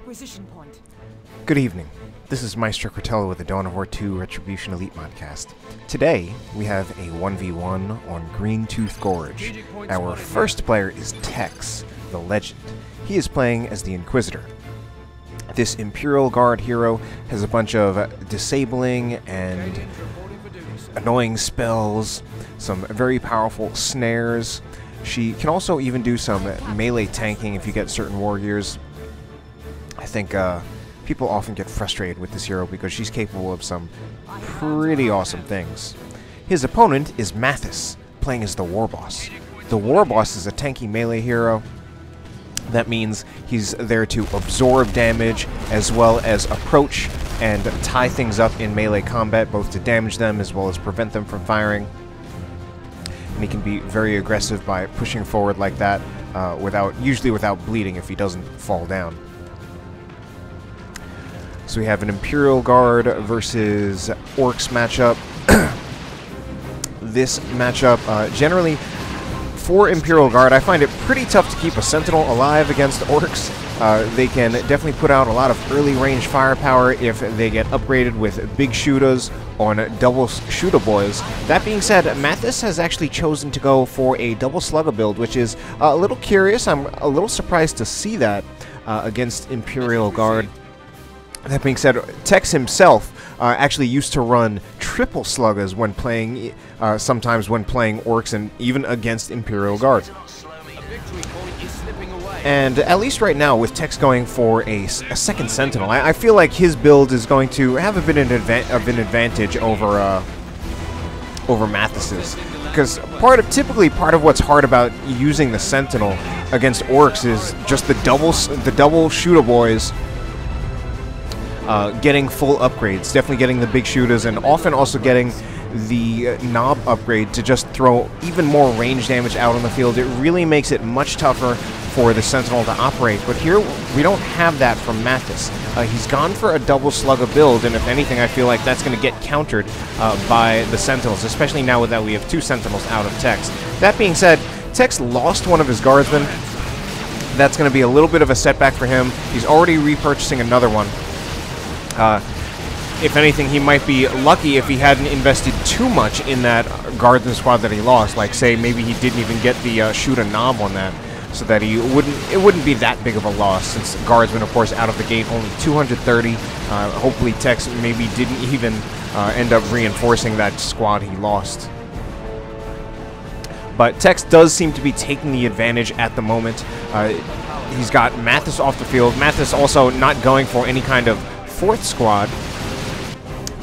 acquisition point. Good evening. This is Maestro Cortello with the Dawn of War 2 Retribution Elite Modcast. Today, we have a 1v1 on Greentooth Gorge. Our first player is Tex, the Legend. He is playing as the Inquisitor. This Imperial Guard hero has a bunch of disabling and annoying spells, some very powerful snares. She can also even do some melee tanking if you get certain war gears. I think people often get frustrated with this hero because she's capable of some pretty awesome things. His opponent is Mathis, playing as the Warboss. The Warboss is a tanky melee hero. That means he's there to absorb damage as well as approach and tie things up in melee combat, both to damage them as well as prevent them from firing. And he can be very aggressive by pushing forward like that, usually without bleeding if he doesn't fall down. So we have an Imperial Guard versus Orcs matchup. This matchup, generally, for Imperial Guard, I find it pretty tough to keep a Sentinel alive against Orcs. They can definitely put out a lot of early range firepower if they get upgraded with big shooters on double shooter boys. That being said, Mathis has actually chosen to go for a double slugger build, which is a little curious. I'm a little surprised to see that against Imperial Guard. That being said, Tex himself actually used to run triple sluggers when playing, sometimes when playing Orcs and even against Imperial Guard. And at least right now, with Tex going for a second Sentinel, I feel like his build is going to have a bit of an advantage over Mathis's. Because typically part of what's hard about using the Sentinel against Orcs is just the double shooter boys. Getting full upgrades, definitely getting the big shooters, and often also getting the knob upgrade to just throw even more range damage out on the field. It really makes it much tougher for the Sentinel to operate, but here we don't have that from Mathis. He's gone for a double slugger build, and if anything, I feel like that's going to get countered by the Sentinels, especially now that we have two Sentinels out of Tex. That being said, Tex lost one of his Guardsmen. That's going to be a little bit of a setback for him. He's already repurchasing another one. If anything, he might be lucky if he hadn't invested too much in that Guardsman squad that he lost. Like, say, maybe he didn't even get the shoot a knob on that, so that it wouldn't be that big of a loss, since Guardsman, of course, out of the gate, only 230. Hopefully Tex maybe didn't even end up reinforcing that squad he lost. But Tex does seem to be taking the advantage at the moment. He's got Mathis off the field. Mathis also not going for any kind of fourth squad,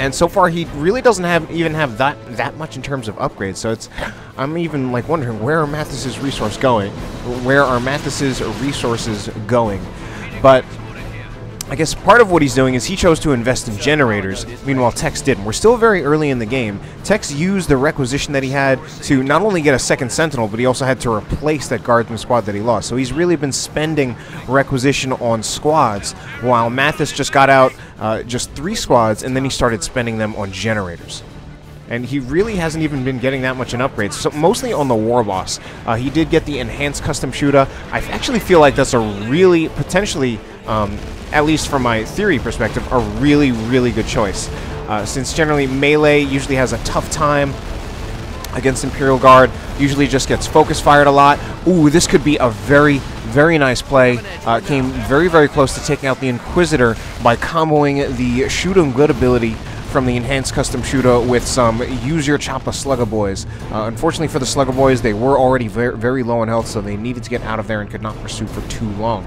and so far he really doesn't even have that much in terms of upgrades. So I'm even like wondering, where are Mathis's resources going? Where are Mathis's resources going? But I guess part of what he's doing is he chose to invest in generators, meanwhile Tex didn't. We're still very early in the game. Tex used the requisition that he had to not only get a second Sentinel, but he also had to replace that Guardsman squad that he lost. So he's really been spending requisition on squads, while Mathis just got out just 3 squads, and then he started spending them on generators. And he really hasn't even been getting that much in upgrades, so mostly on the Warboss. He did get the Enhanced Custom Shooter. I actually feel like that's a really, potentially, at least from my theory perspective, a really, really good choice. Since generally melee usually has a tough time against Imperial Guard, usually just gets focus fired a lot. Ooh, this could be a very, very nice play. Came very, very close to taking out the Inquisitor by comboing the Shoot 'em Good ability from the Enhanced Custom Shooter with some Use Your Chopper Slugger Boys. Unfortunately for the Slugger Boys, they were already very, very low in health, so they needed to get out of there and could not pursue for too long.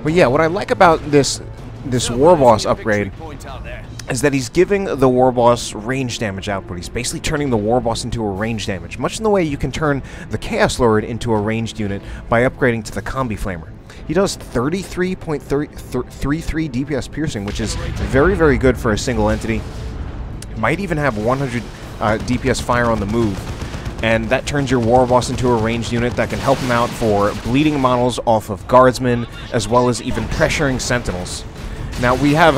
But yeah, what I like about this Warboss upgrade is that he's giving the Warboss range damage output. He's basically turning the Warboss into a range damage, much in the way you can turn the Chaos Lord into a ranged unit by upgrading to the Combi Flamer. He does 33.33 DPS piercing, which is very, very good for a single entity. Might even have 100 DPS fire on the move. And that turns your Warboss into a ranged unit that can help him out for bleeding models off of Guardsmen, as well as even pressuring Sentinels. Now, we have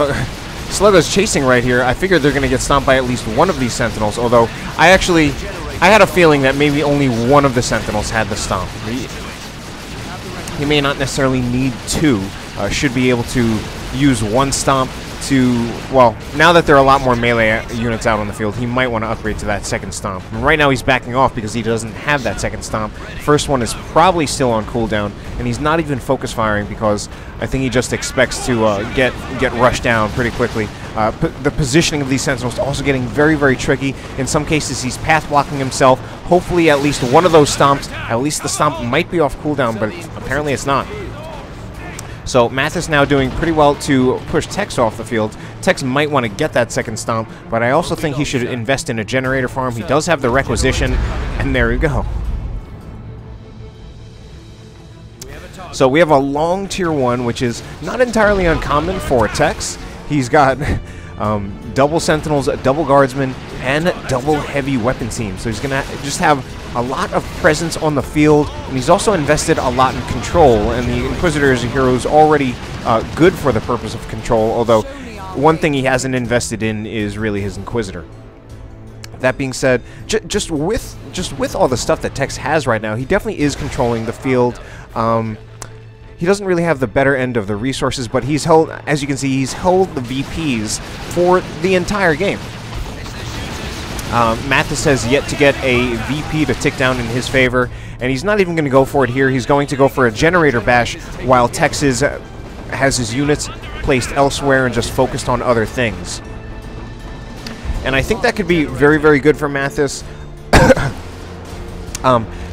Sluggers chasing right here. I figured they're going to get stomped by at least one of these Sentinels, although I had a feeling that maybe only one of the Sentinels had the stomp. He may not necessarily need 2. should be able to use one stomp to, well, now that there are a lot more melee units out on the field, he might want to upgrade to that second stomp. And right now he's backing off because he doesn't have that second stomp. First one is probably still on cooldown, and he's not even focus firing because I think he just expects to get rushed down pretty quickly. The positioning of these sentinels is also getting very, very tricky. In some cases, he's path blocking himself. Hopefully, at least one of those stomps, at least the stomp might be off cooldown, but apparently it's not. So Mathis now doing pretty well to push Tex off the field. Tex might want to get that second stomp, but I also think he should invest in a generator farm. He does have the requisition, and there you go. So we have a long tier 1, which is not entirely uncommon for Tex. He's got double sentinels, double guardsmen, and double heavy weapon teams. So he's going to just have a lot of presence on the field, and he's also invested a lot in control, and the Inquisitor as a hero is already good for the purpose of control, although one thing he hasn't invested in is really his Inquisitor. That being said, just with all the stuff that Tex has right now, he definitely is controlling the field. He doesn't really have the better end of the resources, but he's held, as you can see, he's held the VPs for the entire game. Mathis has yet to get a VP to tick down in his favor, and he's not even going to go for it here. He's going to go for a generator bash while Tex has his units placed elsewhere and just focused on other things. And I think that could be very, very good for Mathis.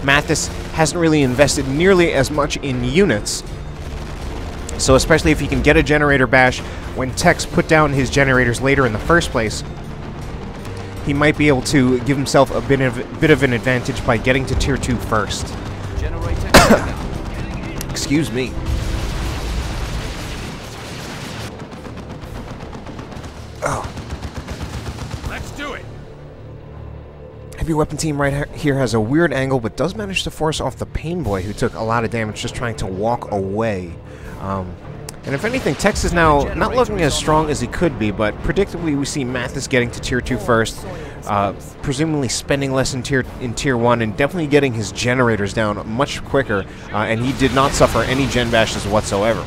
Mathis hasn't really invested nearly as much in units, so especially if he can get a generator bash when Tex put down his generators later in the first place, he might be able to give himself a bit of an advantage by getting to tier 2 first. Excuse me. Oh. Let's do it. Heavy weapon team right here has a weird angle, but does manage to force off the Pain Boy, who took a lot of damage just trying to walk away. And if anything, Tex is now not looking as strong as he could be, but predictably we see Mathis getting to tier 2 first, presumably spending less in tier 1, and definitely getting his generators down much quicker, and he did not suffer any gen bashes whatsoever.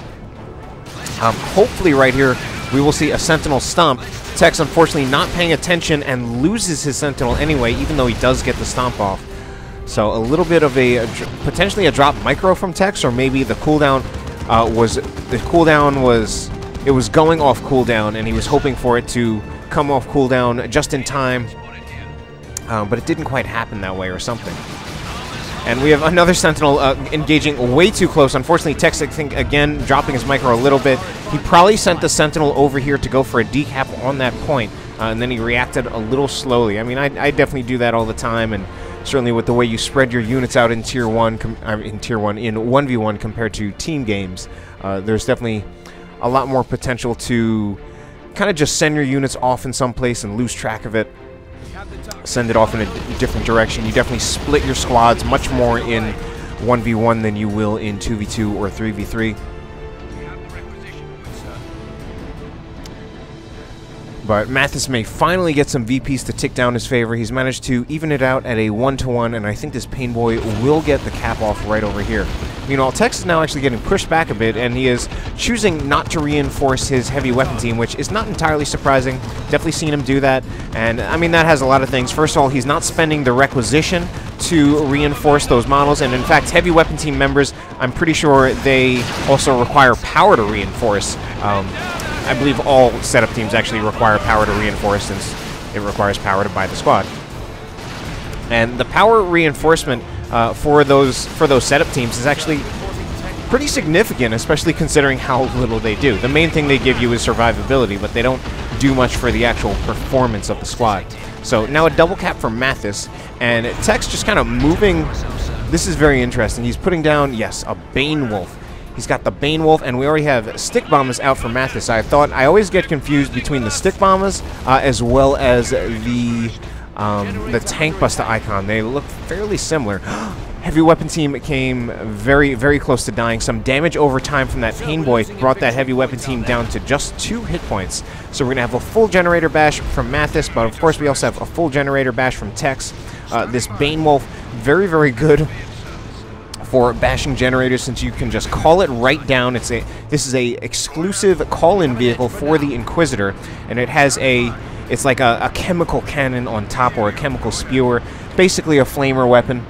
Hopefully right here we will see a Sentinel stomp. Tex unfortunately not paying attention and loses his Sentinel anyway, even though he does get the stomp off. So a little bit of a potentially a drop micro from Tex, or maybe the cooldown was going off cooldown, and he was hoping for it to come off cooldown just in time, but it didn't quite happen that way or something. And we have another Sentinel engaging way too close. Unfortunately, Tex, I think, again, dropping his micro a little bit. He probably sent the Sentinel over here to go for a decap on that point, and then he reacted a little slowly. I mean, I definitely do that all the time, and certainly with the way you spread your units out in Tier 1, in 1v1 compared to team games, there's definitely a lot more potential to kind of just send your units off in some place and lose track of it. Send it off in a different direction. You definitely split your squads much more in 1v1 than you will in 2v2 or 3v3. But Mathis may finally get some VPs to tick down his favor. He's managed to even it out at a 1-to-1, and I think this Pain Boy will get the cap off right over here. Meanwhile, Tex is now actually getting pushed back a bit, and he is choosing not to reinforce his heavy weapon team, which is not entirely surprising. Definitely seen him do that, and I mean, that has a lot of things. First of all, he's not spending the requisition to reinforce those models, and in fact, heavy weapon team members, I'm pretty sure they also require power to reinforce. I believe all setup teams actually require power to reinforce, since it requires power to buy the squad. And the power reinforcement for those setup teams is actually pretty significant, especially considering how little they do. The main thing they give you is survivability, but they don't do much for the actual performance of the squad. So now a double cap for Mathis, and Tex just kind of moving. This is very interesting. He's putting down, yes, a Bane Wolf. He's got the Bane Wolf, and we already have Stick Bombers out for Mathis. I always get confused between the Stick Bombers as well as the Tank Buster icon. They look fairly similar. Heavy weapon team came very, very close to dying. Some damage over time from that Pain Boy brought that heavy weapon team down to just 2 hit points. So we're going to have a full generator bash from Mathis, but of course we also have a full generator bash from Tex. This Bane Wolf, very, very good for bashing generators, since you can just call it right down. This is a exclusive call-in vehicle for the Inquisitor, and it has it's like a chemical cannon on top, or a chemical spewer, basically a flamer weapon.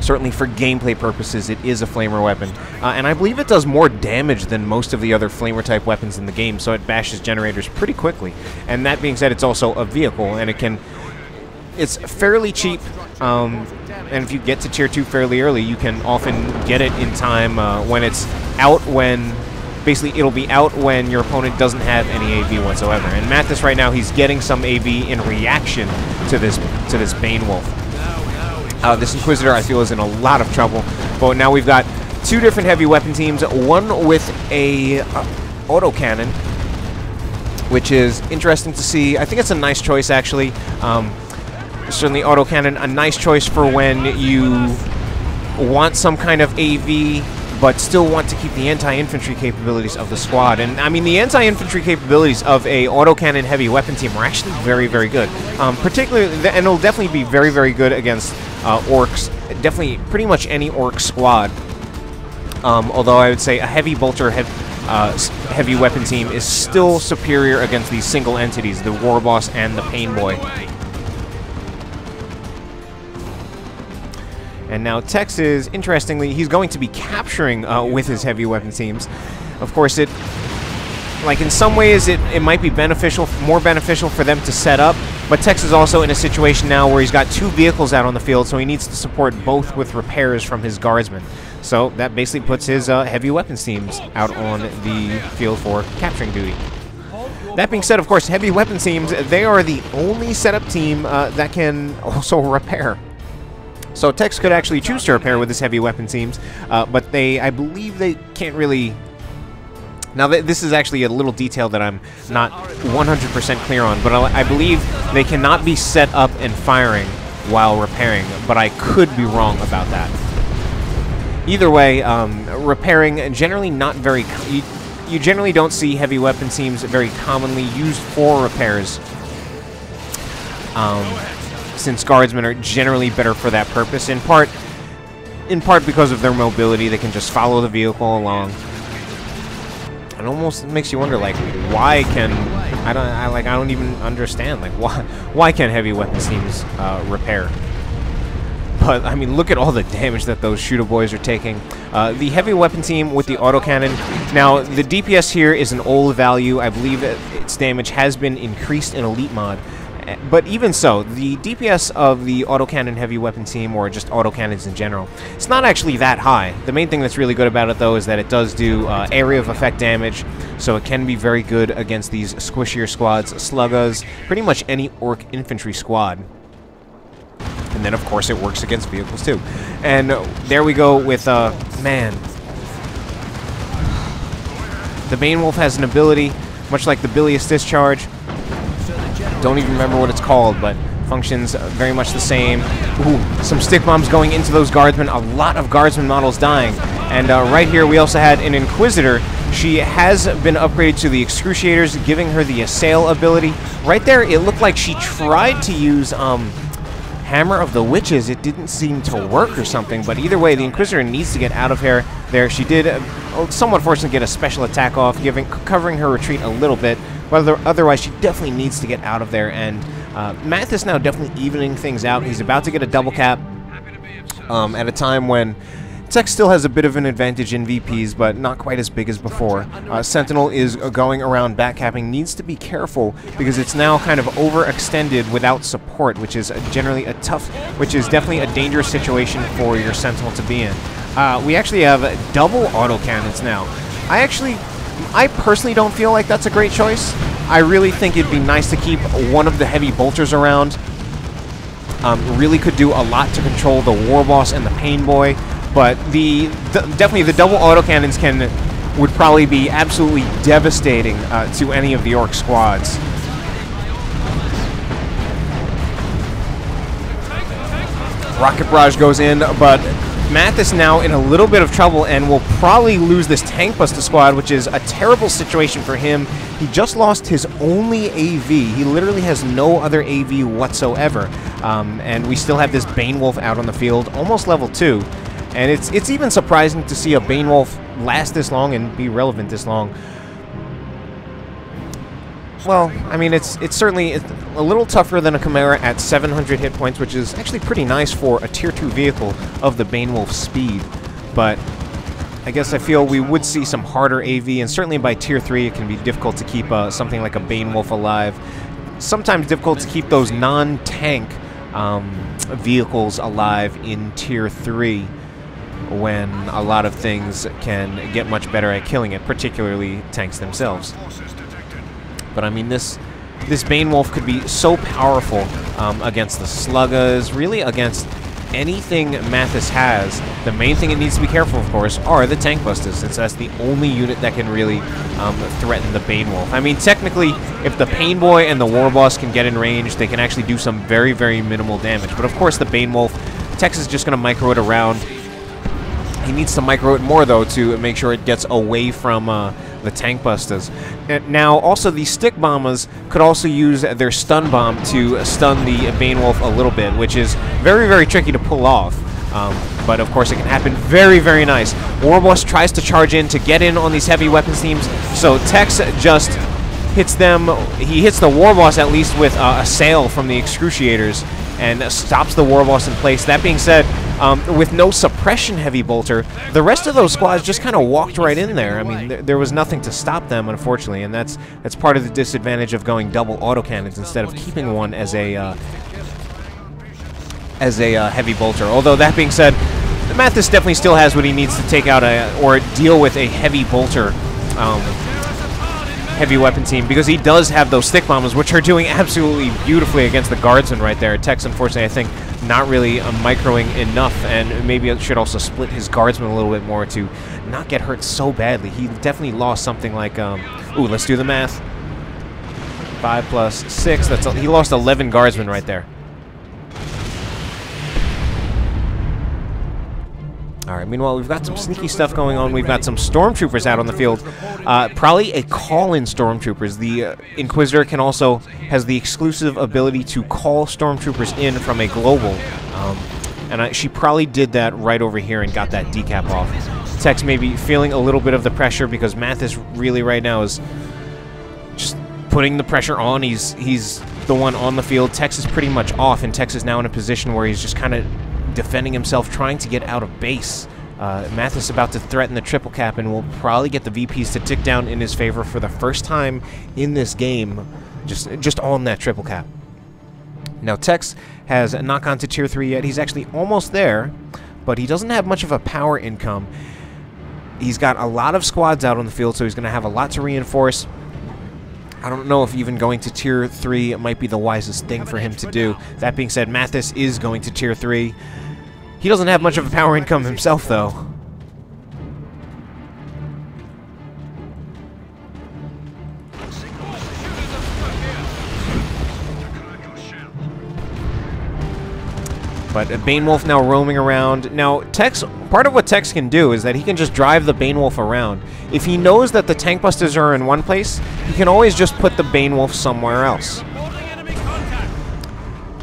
Certainly for gameplay purposes, it is a flamer weapon, and I believe it does more damage than most of the other flamer type weapons in the game, so it bashes generators pretty quickly. And that being said, it's also a vehicle, and it's fairly cheap, and if you get to tier 2 fairly early, you can often get it in time when it's out, basically it'll be out when your opponent doesn't have any AV whatsoever. And Mathis right now, he's getting some AV in reaction to this Bane Wolf. This Inquisitor, I feel, is in a lot of trouble, but now we've got 2 different heavy weapon teams, one with a autocannon, which is interesting to see. I think it's a nice choice, actually. Certainly autocannon, a nice choice for when you want some kind of AV, but still want to keep the anti-infantry capabilities of the squad. And, I mean, the anti-infantry capabilities of a autocannon heavy weapon team are actually very, very good. Particularly, and it'll definitely be very, very good against orcs. Definitely pretty much any orc squad. Although I would say a heavy bolter heavy weapon team is still superior against these single entities, the Warboss and the Pain Boy. And now Tex is, interestingly, he's going to be capturing with his heavy weapon teams. Of course, like in some ways, it might be more beneficial for them to set up, but Tex is also in a situation now where he's got 2 vehicles out on the field, so he needs to support both with repairs from his guardsmen. So that basically puts his heavy weapons teams out on the field for capturing duty. That being said, of course, heavy weapons teams, they are the only setup team that can also repair. So Tex could actually choose to repair with his heavy weapon teams, but I believe they can't really... Now, this is actually a little detail that I'm not 100% clear on, but I believe they cannot be set up and firing while repairing, but I could be wrong about that. Either way, repairing, generally not very... You generally don't see heavy weapon teams very commonly used for repairs. Since guardsmen are generally better for that purpose, in part because of their mobility. They can just follow the vehicle along. It almost makes you wonder, like, why can I don't even understand, like, why can heavy weapon teams repair? But I mean, look at all the damage that those shooter boys are taking. The heavy weapon team with the autocannon. Now, the DPS here is an old value. I believe its damage has been increased in Elite mod. But even so, the DPS of the autocannon heavy weapon team, or just autocannons in general, it's not actually that high. The main thing that's really good about it, though, is that it does do area of effect damage, so it can be very good against these squishier squads, sluggas, pretty much any orc infantry squad. And then, of course, it works against vehicles, too. And there we go with, man. The Bane Wolf has an ability, much like the Bilious Discharge. Don't even remember what it's called, but functions very much the same. Ooh, some stick bombs going into those guardsmen. A lot of guardsmen models dying. And right here, we also had an Inquisitor. She has been upgraded to the Excruciators, giving her the Assail ability. Right there, it looked like she tried to use Hammer of the Witches. It didn't seem to work or something, but either way, the Inquisitor needs to get out of here. There, she did somewhat fortunately get a special attack off, covering her retreat a little bit. But otherwise, she definitely needs to get out of there. And Mathis now definitely evening things out. He's about to get a double cap at a time when Tex still has a bit of an advantage in VPs, but not quite as big as before. Sentinel is going around backcapping, needs to be careful because it's now kind of overextended without support, which is generally which is definitely a dangerous situation for your Sentinel to be in. We actually have double autocannons now. I personally don't feel like that's a great choice. I really think it'd be nice to keep one of the heavy bolters around. Really could do a lot to control the Warboss and the Pain Boy, but definitely the double autocannons would probably be absolutely devastating to any of the orc squads. Rocket barrage goes in, but Mathis now in a little bit of trouble and will probably lose this tank buster squad, which is a terrible situation for him. He just lost his only AV. He literally has no other AV whatsoever. And we still have this Bane Wolf out on the field, almost level 2. And it's even surprising to see a Bane Wolf last this long and be relevant this long. Well, I mean, it's certainly a little tougher than a Chimera at 700 hit points, which is actually pretty nice for a Tier 2 vehicle of the Bane Wolf's speed. But I guess I feel we would see some harder AV, and certainly by Tier 3 it can be difficult to keep something like a Bane Wolf alive. Sometimes difficult to keep those non-tank vehicles alive in Tier 3 when a lot of things can get much better at killing it, particularly tanks themselves. But I mean, this Bane Wolf could be so powerful against the Sluggas, really against anything Mathis has. The main thing it needs to be careful, of course, are the Tank Busters, since that's the only unit that can really threaten the Bane Wolf. I mean, technically, if the Pain Boy and the Warboss can get in range, they can actually do some very, very minimal damage. But of course, the Bane Wolf, Tex is just going to micro it around. He needs to micro it more, though, to make sure it gets away from the Tank Busters. And now, also, the Stick Bombers could also use their Stun Bomb to stun the Bane Wolf a little bit, which is very, very tricky to pull off. But, of course, it can happen very, very nice. Warboss tries to charge in to get in on these heavy weapons teams, so Tex just hits them. He hits the Warboss, at least, with a sail from the Excruciators, and stops the Warboss in place. That being said, with no suppression heavy bolter, the rest of those squads just kind of walked right in there. I mean, there was nothing to stop them, unfortunately, and that's part of the disadvantage of going double autocannons instead of keeping one as a heavy bolter. Although that being said, Mathis definitely still has what he needs to take out or deal with a heavy bolter. Heavy weapon team, because he does have those Stick Bombers, which are doing absolutely beautifully against the Guardsmen right there. Tex, unfortunately, I think, not really microing enough, and maybe it should also split his Guardsmen a little bit more to not get hurt so badly. He definitely lost something like, ooh, let's do the math. 5 plus 6, he lost 11 Guardsmen right there. Alright, meanwhile, we've got some sneaky stuff going on. We've got some Stormtroopers out on the field. Probably a call-in Stormtroopers. The Inquisitor has the exclusive ability to call Stormtroopers in from a global. And she probably did that right over here and got that decap off. Tex may be feeling a little bit of the pressure because Mathis really right now is just putting the pressure on. He's the one on the field. Tex is pretty much off, and Tex is now in a position where he's just kind of defending himself, trying to get out of base. Mathis about to threaten the triple cap, and will probably get the VPs to tick down in his favor for the first time in this game, just on that triple cap. Now, Tex has not gone to Tier 3 yet. He's actually almost there, but he doesn't have much of a power income. He's got a lot of squads out on the field, so he's going to have a lot to reinforce. I don't know if even going to Tier 3 might be the wisest thing for him to do. That being said, Mathis is going to Tier 3. He doesn't have much of a power income himself, though. But Bane Wolf now roaming around. Now, Tex, part of what Tex can do is that he can just drive the Bane Wolf around. If he knows that the Tank Busters are in one place, he can always just put the Bane Wolf somewhere else.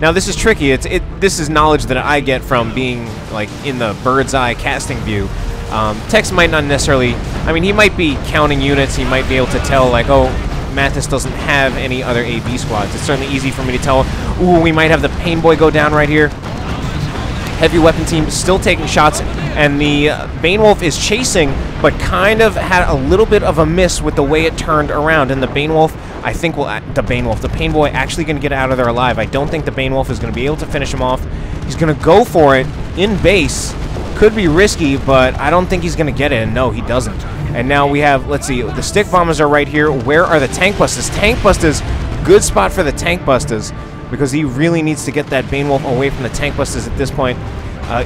Now, this is tricky. This is knowledge that I get from being, like, in the bird's eye casting view. Tex might not necessarily... I mean, he might be counting units. He might be able to tell, like, oh, Mathis doesn't have any other AV squads. It's certainly easy for me to tell, ooh, we might have the Pain Boy go down right here. Heavy weapon team still taking shots, and the Bane Wolf is chasing, but kind of had a little bit of a miss with the way it turned around, and the Bane Wolf, I think, the Pain Boy actually going to get out of there alive. I don't think the Bane Wolf is going to be able to finish him off. He's going to go for it in base. Could be risky, but I don't think he's going to get it, and no, he doesn't. And now we have, let's see, the Stick Bombers are right here. Where are the Tank Busters? Tank Busters, good spot for the Tank Busters, because he really needs to get that Bane Wolf away from the Tank Busters at this point.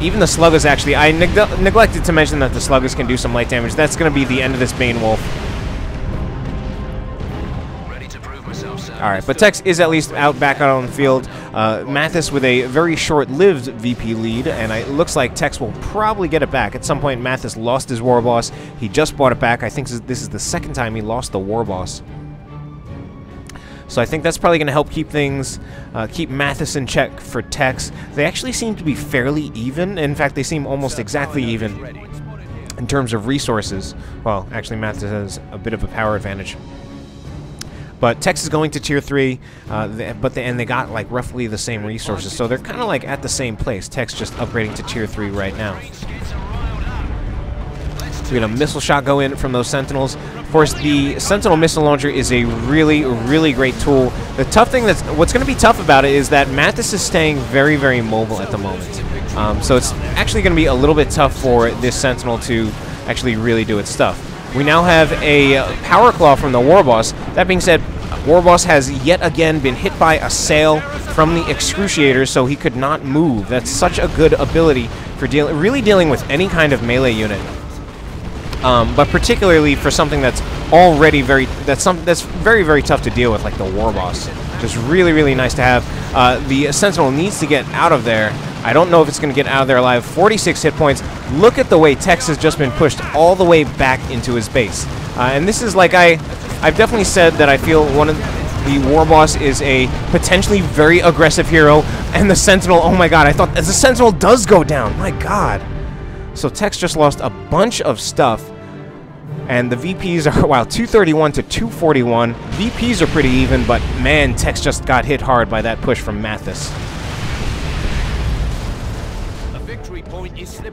Even the Sluggers, actually. I neglected to mention that the Sluggers can do some light damage. That's going to be the end of this Bane Wolf. Alright, but Tex is at least back out on the field. Mathis with a very short-lived VP lead, and it looks like Tex will probably get it back. At some point, Mathis lost his Warboss. He just bought it back. I think this is the second time he lost the Warboss. So I think that's probably going to help keep things, keep Mathis in check for Tex. They actually seem to be fairly even. In fact, they seem almost exactly even in terms of resources. Well, actually, Mathis has a bit of a power advantage. But Tex is going to Tier 3, and they got like roughly the same resources, so they're kind of like at the same place. Tex just upgrading to Tier 3 right now. We got a missile shot go in from those Sentinels. Of course, the Sentinel missile launcher is a really, really great tool. The tough thing what's going to be tough about it is that Mathis is staying very, very mobile at the moment. So it's actually going to be a little bit tough for this Sentinel to actually really do its stuff. We now have a Power Claw from the Warboss. That being said, Warboss has yet again been hit by a sail from the Excruciator, so he could not move. That's such a good ability for really dealing with any kind of melee unit. But particularly for something that's already that's very, very tough to deal with, like the Warboss. Just really, really nice to have. The Sentinel needs to get out of there. I don't know if it's going to get out of there alive. 46 hit points. Look at the way Tex has just been pushed all the way back into his base. And this is like I've definitely said that I feel the Warboss is a potentially very aggressive hero, and the Sentinel, oh my god, I thought the Sentinel does go down. My god. So Tex just lost a bunch of stuff. And the VPs are, wow, 231 to 241. VPs are pretty even, but man, Tex just got hit hard by that push from Mathis.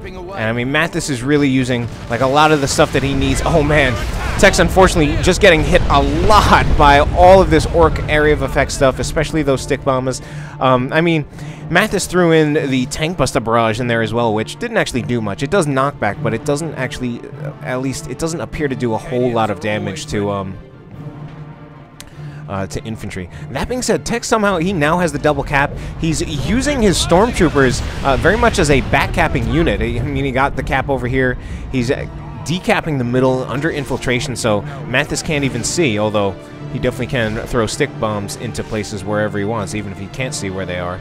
And I mean, Mathis is really using like a lot of the stuff that he needs. Oh man, Tex unfortunately just getting hit a lot by all of this Orc area of effect stuff, especially those stick bombers. I mean, Mathis threw in the Tank Buster Barrage in there as well, which didn't actually do much. It does knockback, but it doesn't actually, at least it doesn't appear to do a whole lot of damage to infantry. That being said, Tex somehow, he now has the double cap. He's using his Stormtroopers very much as a back-capping unit. I mean, he got the cap over here. He's decapping the middle under infiltration, so Mathis can't even see, although he definitely can throw stick bombs into places wherever he wants, even if he can't see where they are.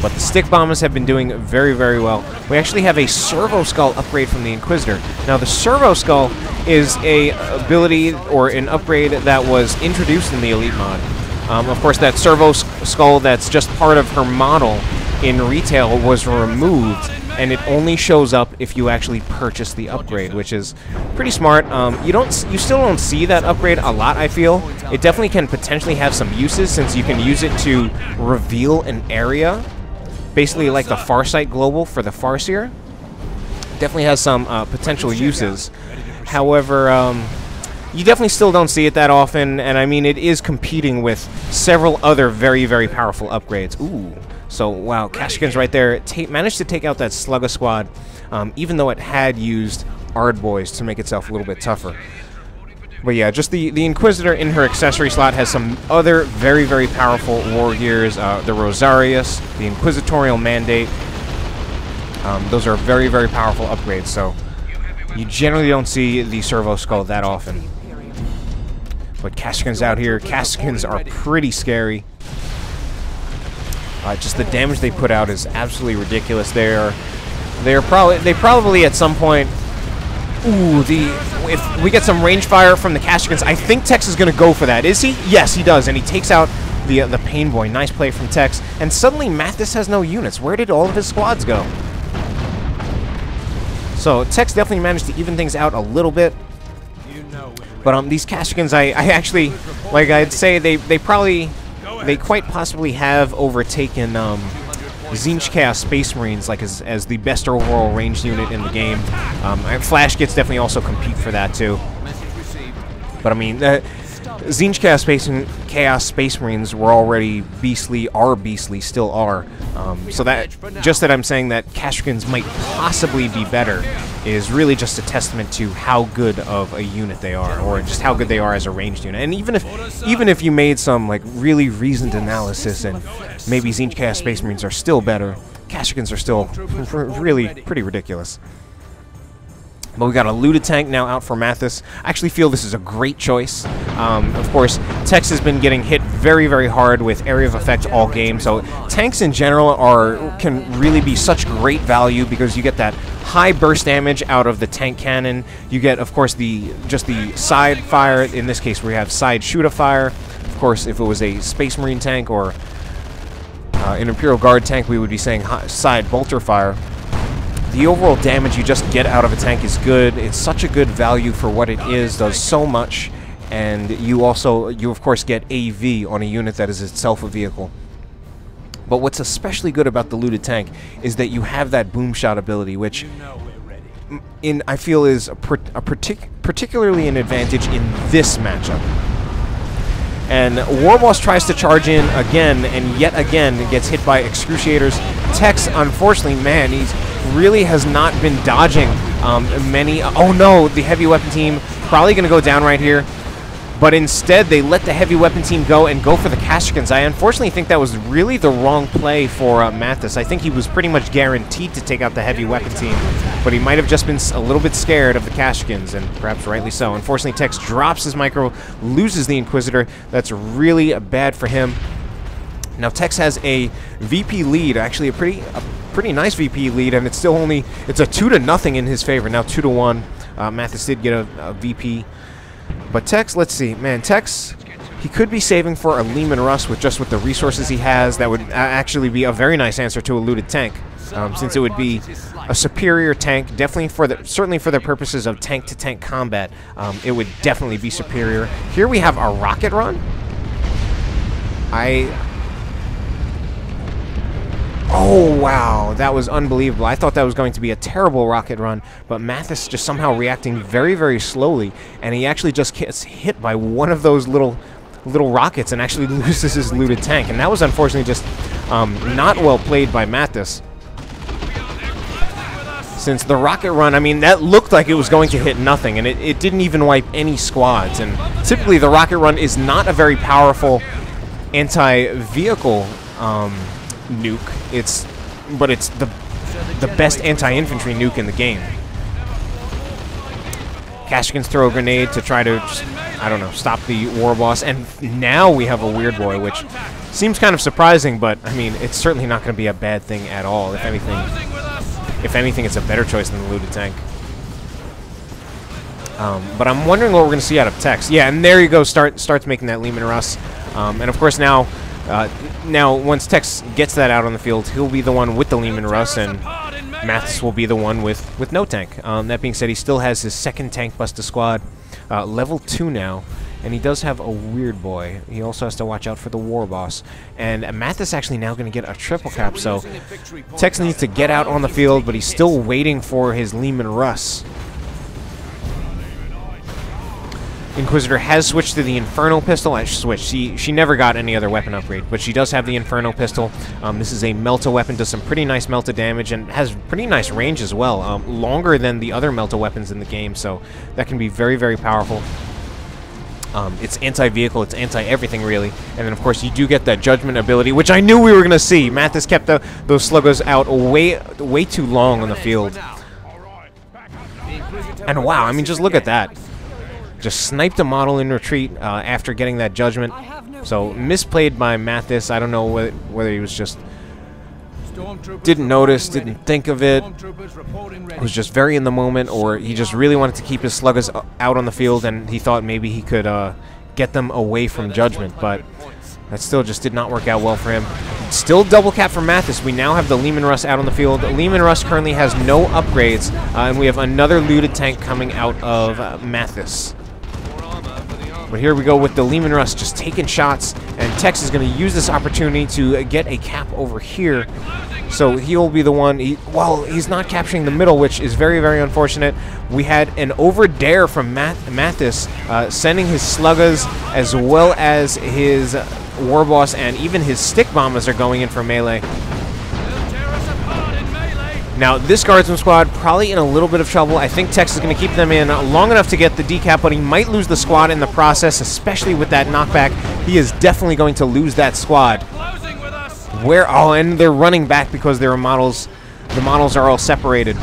But the stick bombers have been doing very, very well. We actually have a Servo Skull upgrade from the Inquisitor. Now, the Servo Skull is a ability or an upgrade that was introduced in the Elite mod. Of course, that Servo Skull that's just part of her model in retail was removed, and it only shows up if you actually purchase the upgrade, which is pretty smart. You still don't see that upgrade a lot, I feel. It definitely can potentially have some uses, since you can use it to reveal an area, basically like the Farsight Global for the Farseer. Definitely has some potential uses. However, you definitely still don't see it that often, and I mean, it is competing with several other very, very powerful upgrades. Ooh. So, wow, Kashyyykin's right there. Managed to take out that Slugger Squad, even though it had used Ardboys to make itself a little bit tougher. But yeah, just the Inquisitor in her accessory slot has some other very, very powerful war gears. The Rosarius, the Inquisitorial Mandate. Those are very, very powerful upgrades, so you generally don't see the Servo Skull that often. But Kashyyykin's out here. Kashyyykin's are pretty scary. Just the damage they put out is absolutely ridiculous. They probably at some point. Ooh, if we get some range fire from the Kashyyykin's, I think Tex is going to go for that. Is he? Yes, he does, and he takes out the Pain Boy. Nice play from Tex. And suddenly Mathis has no units. Where did all of his squads go? So Tex definitely managed to even things out a little bit. But these Kashyyykin's, I actually, like I'd say, they quite possibly have overtaken Tzeentch Chaos Space Marines like as the best overall ranged unit in the game. Flash Kits definitely also compete for that too. But I mean, Tzeentch Chaos Space Marines were already beastly, are beastly, still are. So that, just that I'm saying that Kashyyykin's might possibly be better is really just a testament to how good of a unit they are, or just how good they are as a ranged unit. And even if you made some like really reasoned analysis and maybe Tzeentch Chaos Space Marines are still better, Kashyyykin's are still really pretty ridiculous. But we got a looted tank now out for Mathis. I actually feel this is a great choice. Of course, Tex has been getting hit very, very hard with area of effect all game. So tanks in general can really be such great value because you get that high burst damage out of the tank cannon. You get, of course, just the side fire. In this case, we have side shooter fire. Of course, if it was a Space Marine tank or an Imperial Guard tank, we would be saying side bolter fire. The overall damage you just get out of a tank is good. It's such a good value for what it is, does so much, and you of course get AV on a unit that is itself a vehicle. But what's especially good about the looted tank is that you have that boom shot ability, which I feel is particularly an advantage in this matchup. And Warboss tries to charge in again, and yet again gets hit by Excruciators. Tex, unfortunately, man, he's really has not been dodging many. Oh no, the heavy weapon team probably going to go down right here. But instead, they let the heavy weapon team go for the Kashrkins. I unfortunately think that was really the wrong play for Mathis. I think he was pretty much guaranteed to take out the heavy weapon team, but he might have just been a little bit scared of the Kashrkins, and perhaps rightly so. Unfortunately, Tex drops his micro, loses the Inquisitor. That's really bad for him. Now, Tex has a VP lead, actually a pretty nice VP lead, and it's still only a 2-0 in his favor. Now 2-1. Mathis did get a VP. But Tex, let's see, man, Tex, he could be saving for a Lehman Russ with the resources he has. That would actually be a very nice answer to a looted tank, since it would be a superior tank. Definitely certainly for the purposes of tank-to-tank combat, it would definitely be superior. Here we have a rocket run. Oh, wow, that was unbelievable. I thought that was going to be a terrible rocket run, but Mathis just somehow reacting very, very slowly, and he actually just gets hit by one of those little rockets and actually loses his looted tank, and that was unfortunately just not well played by Mathis. Since the rocket run, I mean, that looked like it was going to hit nothing, and it didn't even wipe any squads, and typically the rocket run is not a very powerful anti-vehicle nuke, but it's the best anti-infantry nuke in the game. Kashrkins throw a grenade to try to just, I don't know, stop the Warboss, and now we have a Weird Boy, which seems kind of surprising, but I mean, it's certainly not going to be a bad thing at all. If anything, it's a better choice than the looted tank. But I'm wondering what we're going to see out of Tex. Yeah, and there you go, starts making that Lehman Russ, and of course now once Tex gets that out on the field, he'll be the one with the Lehman Russ, and Mathis will be the one with no tank. That being said, he still has his second tank buster squad, level 2 now, and he does have a Weird Boy. He also has to watch out for the Warboss. And Mathis actually now going to get a triple cap, so Tex needs to get out on the field, but he's still waiting for his Lehman Russ. Inquisitor has switched to the Inferno pistol. She never got any other weapon upgrade, but she does have the Inferno pistol. This is a Melta weapon, does some pretty nice Melta damage, and has pretty nice range as well. Longer than the other Melta weapons in the game, so that can be very, very powerful. It's anti-vehicle, it's anti-everything, really. And then, of course, you do get that Judgment ability, which I knew we were going to see. Mathis kept those sluggers out way too long on the field. And wow, I mean, just look at that. Just sniped a model in retreat after getting that Judgment. So misplayed by Mathis. I don't know whether he was just didn't notice, didn't think of it, was just very in the moment, or he just really wanted to keep his sluggers out on the field and he thought maybe he could get them away from Judgment, but that still just did not work out well for him. Still double cap for Mathis. We now have the Lehman Russ out on the field. Lehman Russ currently has no upgrades, and we have another looted tank coming out of Mathis. But here we go with the Lehman Russ just taking shots, and Tex is going to use this opportunity to get a cap over here. So he'll be the one. Well, he's not capturing the middle, which is very, very unfortunate. We had an over dare from Mathis, sending his sluggers as well as his Warboss, and even his stick bombers are going in for melee. Now, this Guardsman squad probably in a little bit of trouble. I think Tex is going to keep them in long enough to get the decap, but he might lose the squad in the process, especially with that knockback. He is definitely going to lose that squad. Oh, and they're running back because their models, the models are all separated.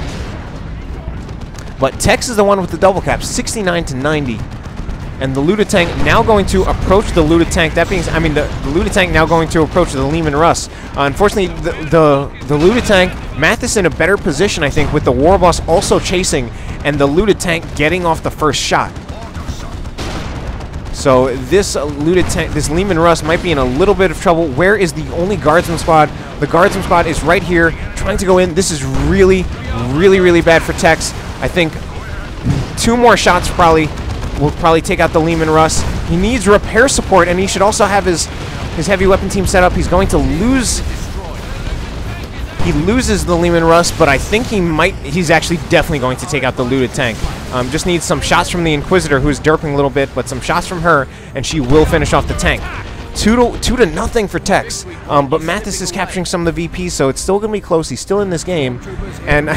But Tex is the one with the double cap, 69 to 90. And the Luda tank now going to approach the Luda tank. That being, I mean, the Luda tank now going to approach the Lehman Russ. Unfortunately, the Luda tank, Mathis in a better position, I think, with the Warboss also chasing, and the Luda tank getting off the first shot. So this Luda tank, this Lehman Russ might be in a little bit of trouble. Where is the only guardsman squad? The guardsman squad is right here, trying to go in. This is really, really, really bad for Tex. I think 2 more shots will probably take out the Lehman Russ. He needs repair support, and he should also have his heavy weapon team set up. He's going to lose. He loses the Lehman Russ, but I think he's actually definitely going to take out the Luda tank. Just needs some shots from the Inquisitor, who's derping a little bit, but some shots from her, and she will finish off the tank. 2 to nothing for Tex. But Mathis is capturing some of the VPs, so it's still going to be close. He's still in this game. And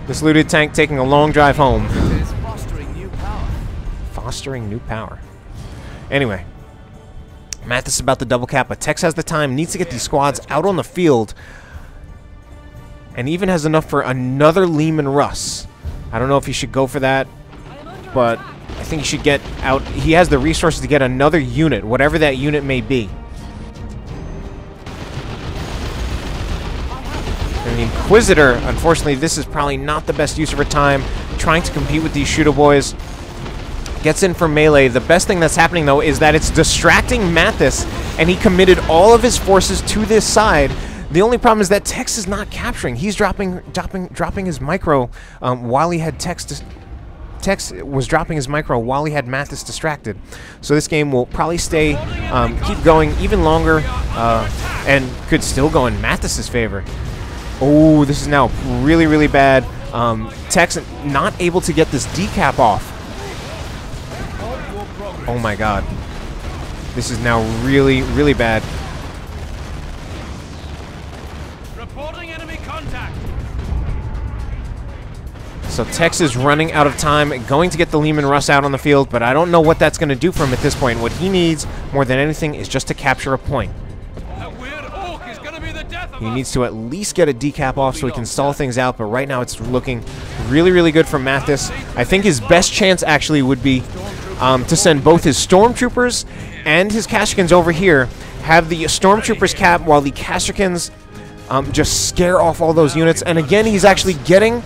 this Luda tank taking a long drive home. Fostering new power. Anyway, Mathis is about to double cap, but Tex has the time, needs to get these squads out on the field, and even has enough for another Lehman Russ. I don't know if he should go for that, but I think he should get out. He has the resources to get another unit, whatever that unit may be. And the Inquisitor, unfortunately, this is probably not the best use of her time, trying to compete with these shooter boys. Gets in for melee. The best thing that's happening, though, is that it's distracting Mathis, and he committed all of his forces to this side. The only problem is that Tex is not capturing. He's dropping his micro while he had Tex was dropping his micro while he had Mathis distracted. So this game will probably stay, keep going even longer, and could still go in Mathis's favor. Oh, this is now really, really bad. Tex not able to get this decap off. Oh my god. This is now really, really bad. Reporting enemy contact. So Tex is running out of time, going to get the Lehman Russ out on the field, but I don't know what that's going to do for him at this point. What he needs, more than anything, is just to capture a point. That weird hawk is going to be the death of He us. needs to at least get a decap off so he can stall things out, but right now it's looking really, really good for Mathis. I think his best chance actually would be to send both his Stormtroopers and his Kasrkins over here, have the Stormtroopers cap while the Kasrkins just scare off all those units. And again, he's actually getting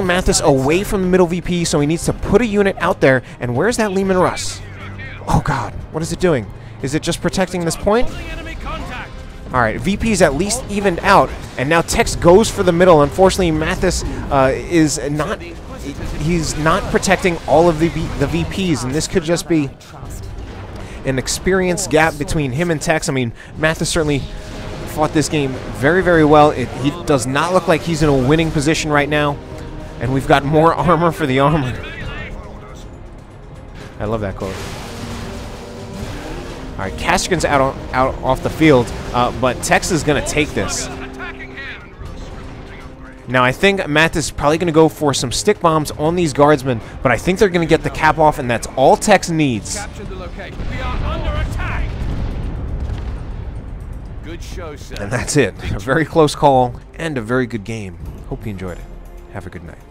Mathis away from the middle VP, so he needs to put a unit out there. And where's that Lehman Russ? Oh god, what is it doing? Is it just protecting this point? Alright, VP's at least evened out, and now Tex goes for the middle. Unfortunately, Mathis is not... He's not protecting all of the VPs, and this could just be an experience gap between him and Tex. I mean, Mathis certainly fought this game very, very well. He does not look like he's in a winning position right now, and we've got more armor for the armor. I love that quote. All right, Kasrkin's out off the field, but Tex is going to take this. Now, I think Mathis is probably going to go for some stick bombs on these guardsmen, but I think they're going to get the cap off, and that's all Tex needs. We are under attack. Good show, sir. And that's it. A very close call and a very good game. Hope you enjoyed it. Have a good night.